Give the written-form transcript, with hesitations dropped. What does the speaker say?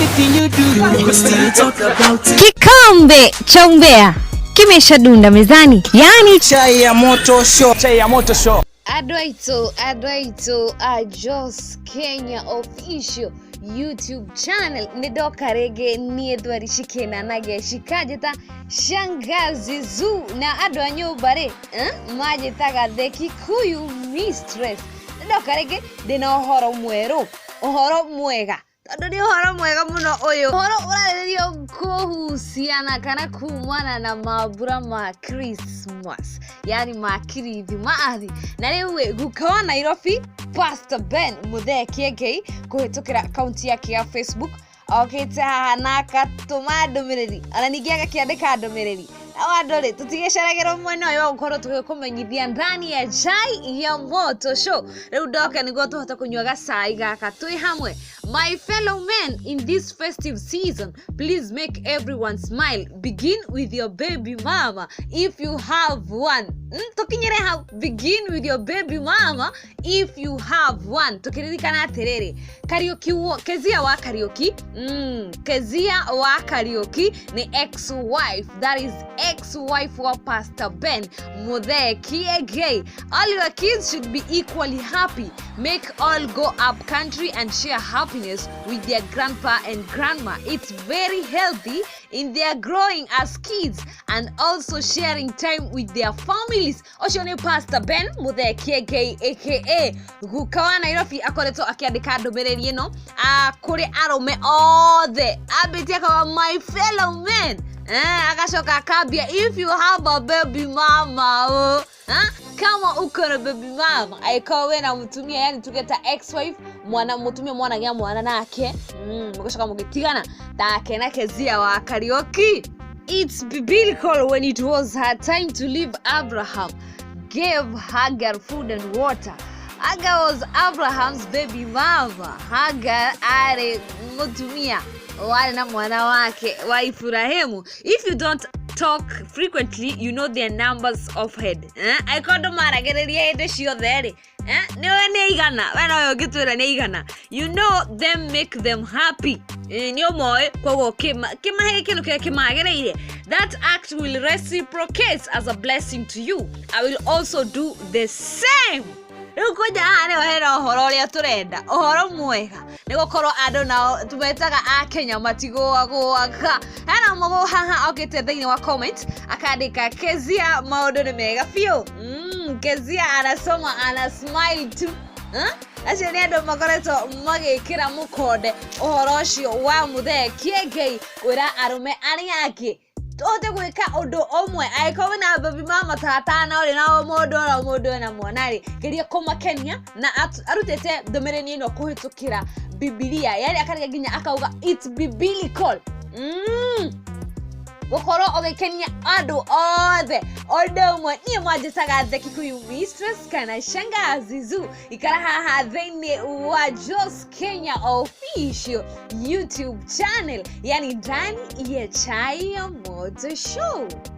anything you do, we still talk about it. Kikombe cha umbea kimeshadunda mezani, yani chai ya moto show, chai ya moto show. Adwaito Just Kenya official YouTube channel nidoka rege niedwari shikena nage shikajeta shangazi zu na adwanyo bare maje taga the Kikuyu mistress nidoka rege dena ohoro mwega Tadoni ohoro mwega muno oyo ohoro urarerio kuhusiana kana kumana na mabura ma Christmas yani makirithi maathi na riu gukawa Nairobi Pastor Ben Muthee Kiengei kuhitukira account yake ya Facebook okita na katuma ndumirírí ananigiaga kiandika ndumirírí awadole tutigesharagero mwena yo gukoro tukumenyithia ndani ya chai ya moto show riu ndoka nigo tuhota kunywa gacai gaka tui hamwe. My fellow men, in this festive season, please make everyone smile. Begin with your baby mama if you have one. Begin with your baby mama if you have one. Tukiririkana atiriri. Kezia wa Kariuki. Kezia wa Kariuki ni ex-wife. That is ex-wife wa Pastor Ben Muthee Kiengei. All your kids should be equally happy. Make all go up country and share happiness with their grandpa and grandma. It's very healthy in their growing as kids and also sharing time with their families. Oshone Pastor Ben Muthee Kiengei aka gukawa Nairobi akoreto akiandika ndumirírí ino kuri arome othe abetia kwa my fellow men akashoka akambia if you have a baby mama kama uko na baby mama aikawe na mtumia yani tugeta ex-wife mwana mtumia mwana gya mwana nake mukashoka mugitigana take na Kezia wa Kariuki. It's biblical when it was her time to leave. Abraham gave Hagar food and water. Hagar was Abraham's baby mama. Hagar are mtumia wale na mwana wake wa Ibrahimu. If you don't talk frequently, you know their numbers of head. I called them maragereria ede shio there. Neigana, when I get to neigana. You know them, make them happy. That act will reciprocate as a blessing to you. I will also do the same. Ukuja ane wahera ohoro uria turenda ohoro mwega nigokoro ando nao tumetaga a Kenya matigo agwaka hana mogo haha okete thini wa comment akandika Kezia maundu ni mega fiu Kezia anasoma ana smile tu acio ni andu makoretwo magikira mukode ohoro ucio wa Muthee Kiengei wira arume aria angi tote gwika undu omwe aikowe na baby mama tatana uri na mundu na mwanari geria kumakenia na arutete ndumirírí ino kuhitukira Biblia yani akariga ginya akauga it's biblical gukoro ogekenia andu othe odumwe nie mwajitaga the Kikuyu mistress kana shangazi zu ikara haha thini wa Just Kenya official YouTube channel yani ndani ya chai ya moto show.